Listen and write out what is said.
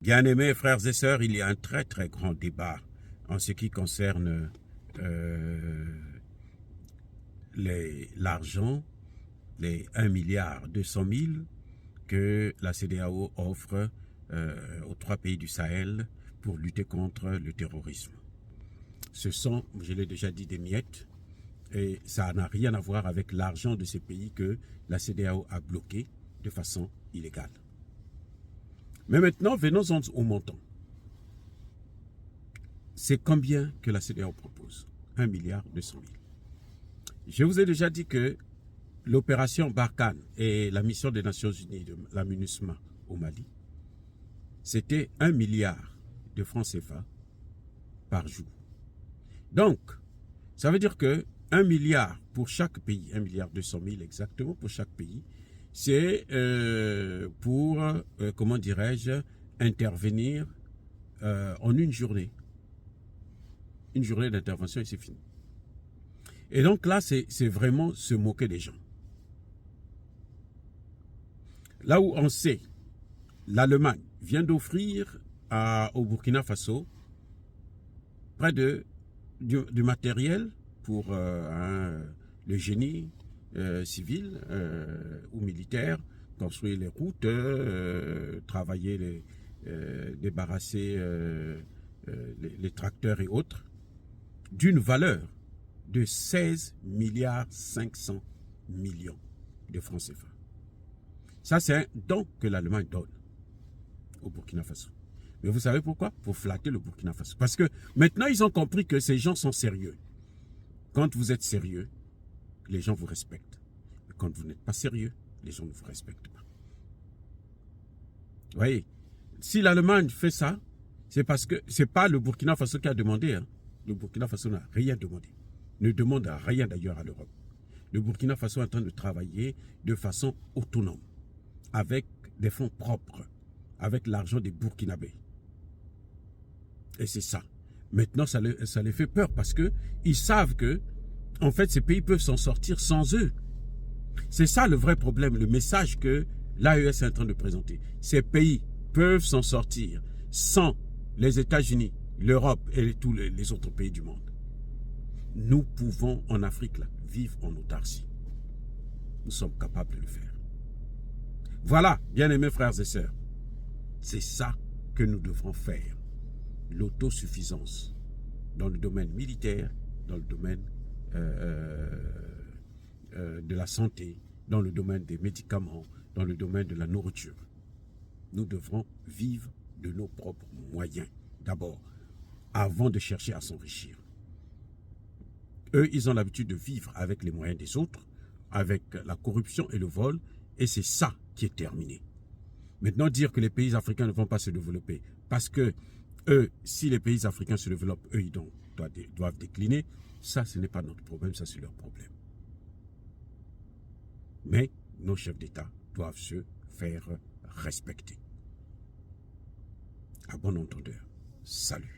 Bien-aimés frères et sœurs, il y a un très très grand débat en ce qui concerne l'argent, les 1,2 milliard que la CEDEAO offre aux 3 pays du Sahel pour lutter contre le terrorisme. Ce sont, je l'ai déjà dit, des miettes et ça n'a rien à voir avec l'argent de ces pays que la CEDEAO a bloqué de façon illégale. Mais maintenant, venons-en au montant. C'est combien que la CEDEAO propose? 1,2 milliard. Je vous ai déjà dit que l'opération Barkhane et la mission des Nations Unies de la MINUSMA au Mali, c'était 1 milliard de francs CFA par jour. Donc, ça veut dire que 1 milliard pour chaque pays, 1,2 milliard exactement pour chaque pays, c'est pour, comment dirais-je, intervenir en une journée. Une journée d'intervention et c'est fini. Et donc là, c'est vraiment se moquer des gens. Là où on sait, l'Allemagne vient d'offrir au Burkina Faso près du matériel pour le génie civil ou militaire, construire les routes, travailler, débarrasser les tracteurs et autres, d'une valeur de 16 milliards 500 millions de francs CFA. Ça, c'est un don que l'Allemagne donne au Burkina Faso. Mais vous savez pourquoi? Pour flatter le Burkina Faso. Parce que maintenant, ils ont compris que ces gens sont sérieux. Quand vous êtes sérieux, les gens vous respectent. Mais quand vous n'êtes pas sérieux, les gens ne vous respectent pas. Vous voyez, si l'Allemagne fait ça, c'est parce que ce n'est pas le Burkina Faso qui a demandé. Hein. Le Burkina Faso n'a rien demandé. Ne demande rien d'ailleurs à l'Europe. Le Burkina Faso est en train de travailler de façon autonome, avec des fonds propres, avec l'argent des Burkinabés. Et c'est ça. Maintenant, ça les fait peur parce qu'ils savent que, en fait, ces pays peuvent s'en sortir sans eux. C'est ça le vrai problème, le message que l'AES est en train de présenter. Ces pays peuvent s'en sortir sans les États-Unis, l'Europe et tous les autres pays du monde. Nous pouvons, en Afrique, là, vivre en autarcie. Nous sommes capables de le faire. Voilà, bien-aimés frères et sœurs, c'est ça que nous devrons faire. L'autosuffisance dans le domaine militaire, dans le domaine de la santé, dans le domaine des médicaments, dans le domaine de la nourriture. Nous devrons vivre de nos propres moyens, d'abord, avant de chercher à s'enrichir. Eux, ils ont l'habitude de vivre avec les moyens des autres, avec la corruption et le vol, et c'est ça qui est terminé. Maintenant, dire que les pays africains ne vont pas se développer, parce que eux, si les pays africains se développent, eux, ils doivent décliner, ça, ce n'est pas notre problème, ça, c'est leur problème. Mais nos chefs d'État doivent se faire respecter. À bon entendeur, salut.